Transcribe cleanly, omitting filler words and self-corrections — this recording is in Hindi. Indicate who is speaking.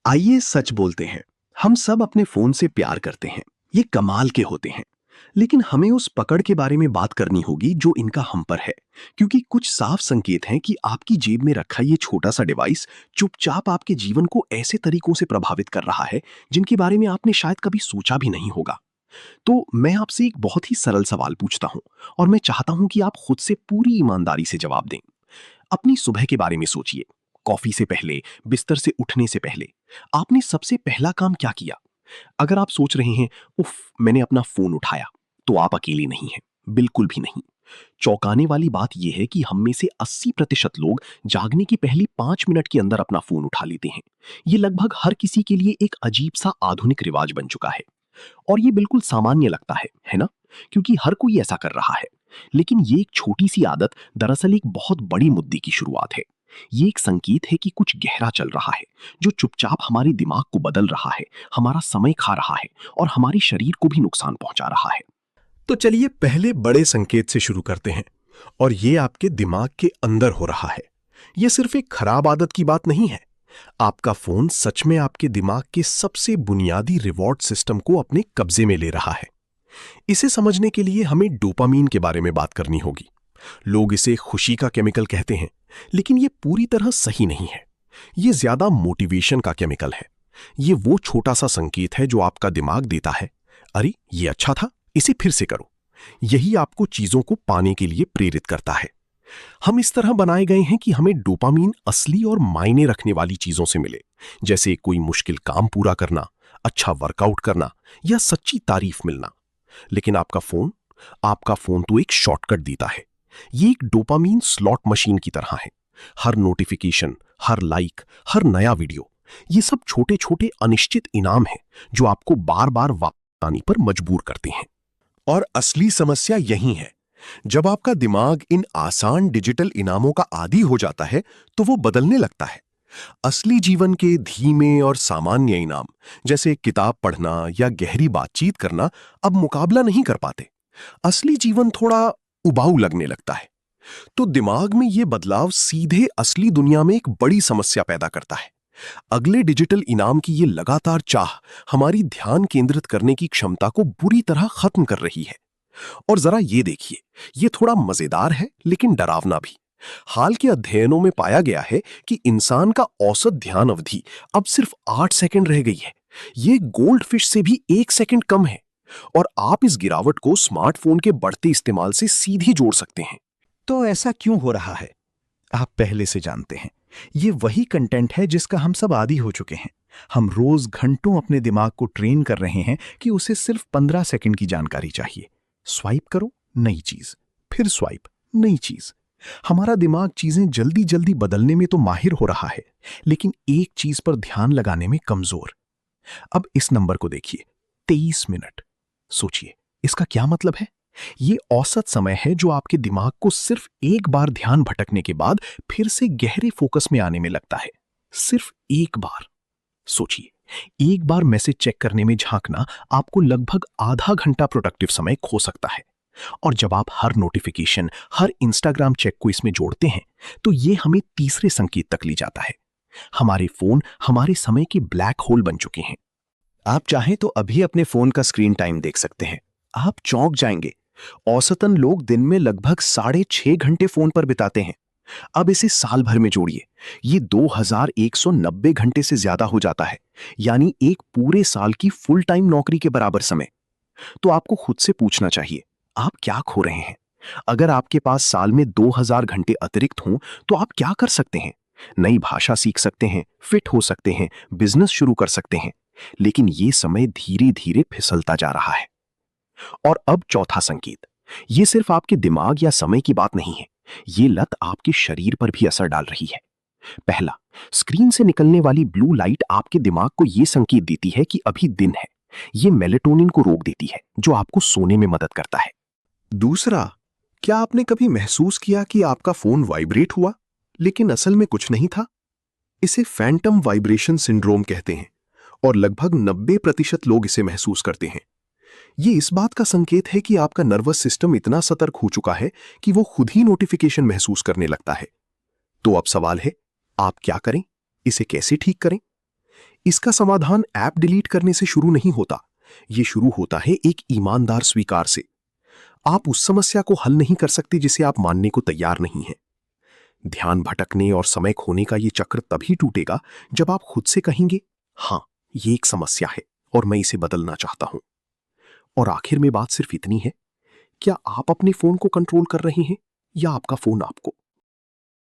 Speaker 1: आइए सच बोलते हैं। हम सब अपने फोन से प्यार करते हैं। ये कमाल के होते हैं। लेकिन हमें उस पकड़ के बारे में बात करनी होगी जो इनका हम पर है। क्योंकि कुछ साफ संकेत हैं कि आपकी जेब में रखा ये छोटा सा डिवाइस चुपचाप आपके जीवन को ऐसे तरीकों से प्रभावित कर रहा है जिनके बारे में आपने शायद कभी सोचा भी नहीं होगा। तो मैं आपसे एक बहुत ही सरल सवाल पूछता हूं और मैं चाहता हूं कि आप खुद से पूरी ईमानदारी से जवाब दें। अपनी सुबह के बारे में सोचिए। कॉफी से पहले, बिस्तर से उठने से पहले आपने सबसे पहला काम क्या किया? अगर आप सोच रहे हैं, उफ, मैंने अपना फोन उठाया, तो आप अकेले नहीं हैं, बिल्कुल भी नहीं। चौंकाने वाली बात यह है कि हम में से 80% लोग जागने की पहली 5 मिनट के अंदर अपना फोन उठा लेते हैं। ये लगभग हर किसी के लिए एक अजीब सा आधुनिक रिवाज बन चुका है। और ये बिल्कुल सामान्य लगता है ना? क्योंकि हर कोई ऐसा कर रहा है। लेकिन ये एक छोटी सी आदत दरअसल एक बहुत बड़ी मुद्दे की शुरुआत है। ये एक संकेत है कि कुछ गहरा चल रहा है, जो चुपचाप हमारे दिमाग को बदल रहा है, हमारा समय खा रहा है और हमारे शरीर को भी नुकसान पहुंचा रहा है।
Speaker 2: तो चलिए पहले बड़े संकेत से शुरू करते हैं। और ये आपके दिमाग के अंदर हो रहा है। ये सिर्फ एक खराब आदत की बात नहीं है। आपका फोन सच में आपके दिमाग के सबसे बुनियादी रिवॉर्ड सिस्टम को अपने कब्जे में ले रहा है। इसे समझने के लिए हमें डोपामीन के बारे में बात करनी होगी। लोग इसे खुशी का केमिकल कहते हैं, लेकिन ये पूरी तरह सही नहीं है। ये ज्यादा मोटिवेशन का केमिकल है। ये वो छोटा सा संकेत है जो आपका दिमाग देता है, अरे ये अच्छा था, इसे फिर से करो। यही आपको चीजों को पाने के लिए प्रेरित करता है। हम इस तरह बनाए गए हैं कि हमें डोपामीन असली और मायने रखने वाली चीजों से मिले, जैसे कोई मुश्किल काम पूरा करना, अच्छा वर्कआउट करना या सच्ची तारीफ मिलना। लेकिन आपका फोन तो एक शॉर्टकट देता है। ये एक डोपामीन स्लॉट मशीन की तरह है। हर नोटिफिकेशन, हर लाइक, हर नया वीडियो, ये सब छोटे छोटे अनिश्चित इनाम हैं जो आपको बार बार वापस आने पर मजबूर करते हैं। और असली समस्या यही है। जब आपका दिमाग इन आसान डिजिटल इनामों का आदी हो जाता है तो वो बदलने लगता है। असली जीवन के धीमे और सामान्य इनाम, जैसे किताब पढ़ना या गहरी बातचीत करना, अब मुकाबला नहीं कर पाते। असली जीवन थोड़ा उबाऊ लगने लगता है। तो दिमाग में ये बदलाव सीधे असली दुनिया में एक बड़ी समस्या पैदा करता है। अगले डिजिटल इनाम की ये लगातार चाह हमारी ध्यान केंद्रित करने की क्षमता को बुरी तरह खत्म कर रही है। और जरा ये देखिए, ये थोड़ा मजेदार है लेकिन डरावना भी। हाल के अध्ययनों में पाया गया है कि इंसान का औसत ध्यान अवधि अब सिर्फ 8 सेकंड रह गई है। ये गोल्ड फिश से भी 1 सेकंड कम है। और आप इस गिरावट को स्मार्टफोन के बढ़ते इस्तेमाल से सीधे जोड़ सकते हैं।
Speaker 3: तो ऐसा क्यों हो रहा है? आप पहले से जानते हैं, ये वही कंटेंट है जिसका हम सब आदी हो चुके हैं। हम रोज घंटों अपने दिमाग को ट्रेन कर रहे हैं कि उसे सिर्फ 15 सेकंड की जानकारी चाहिए। स्वाइप करो, नई चीज, फिर स्वाइप, नई चीज। हमारा दिमाग चीजें जल्दी जल्दी बदलने में तो माहिर हो रहा है, लेकिन एक चीज पर ध्यान लगाने में कमजोर। अब इस नंबर को देखिए, 23 मिनट। सोचिए, इसका क्या मतलब है? ये औसत समय है जो आपके दिमाग को सिर्फ एक बार ध्यान भटकने के बाद फिर से गहरे फोकस में आने में लगता है। सिर्फ एक बार। सोचिए, एक बार मैसेज चेक करने में झांकना आपको लगभग आधा घंटा प्रोडक्टिव समय खो सकता है। और जब आप हर नोटिफिकेशन, हर इंस्टाग्राम चेक को इसमें जोड़ते हैं, तो ये हमें तीसरे संकेत तक ले जाता है। हमारे फोन हमारे समय के ब्लैक होल बन चुके हैं। आप चाहें तो अभी अपने फोन का स्क्रीन टाइम देख सकते हैं। आप चौंक जाएंगे। औसतन लोग दिन में लगभग 6.5 घंटे फोन पर बिताते हैं। अब इसे साल भर में जोड़िए, ये 2190 घंटे से ज्यादा हो जाता है, यानी एक पूरे साल की फुल टाइम नौकरी के बराबर समय। तो आपको खुद से पूछना चाहिए, आप क्या खो रहे हैं? अगर आपके पास साल में 2000 घंटे अतिरिक्त हों, तो आप क्या कर सकते हैं? नई भाषा सीख सकते हैं, फिट हो सकते हैं, बिजनेस शुरू कर सकते हैं। लेकिन ये समय धीरे धीरे फिसलता जा रहा है। और अब चौथा संकेत, ये सिर्फ आपके दिमाग या समय की बात नहीं है, ये लत आपके शरीर पर भी असर डाल रही है। पहला, स्क्रीन से निकलने वाली ब्लू लाइट आपके दिमाग को यह संकेत देती है कि अभी दिन है। ये मेलेटोनिन को रोक देती है, जो आपको सोने में मदद करता है।
Speaker 2: दूसरा, क्या आपने कभी महसूस किया कि आपका फोन वाइब्रेट हुआ, लेकिन असल में कुछ नहीं था? इसे फैंटम वाइब्रेशन सिंड्रोम कहते हैं और लगभग 90% लोग इसे महसूस करते हैं। ये इस बात का संकेत है कि आपका नर्वस सिस्टम इतना सतर्क हो चुका है कि वो खुद ही नोटिफिकेशन महसूस करने लगता है। तो अब सवाल है, आप क्या करें? इसे कैसे ठीक करें? इसका समाधान ऐप डिलीट करने से शुरू नहीं होता। यह शुरू होता है एक ईमानदार स्वीकार से। आप उस समस्या को हल नहीं कर सकते जिसे आप मानने को तैयार नहीं हैं। ध्यान भटकने और समय खोने का यह चक्र तभी टूटेगा जब आप खुद से कहेंगे, हाँ, ये एक समस्या है और मैं इसे बदलना चाहता हूं। और आखिर में बात सिर्फ इतनी है, क्या आप अपने फोन को कंट्रोल कर रहे हैं या आपका फोन आपको?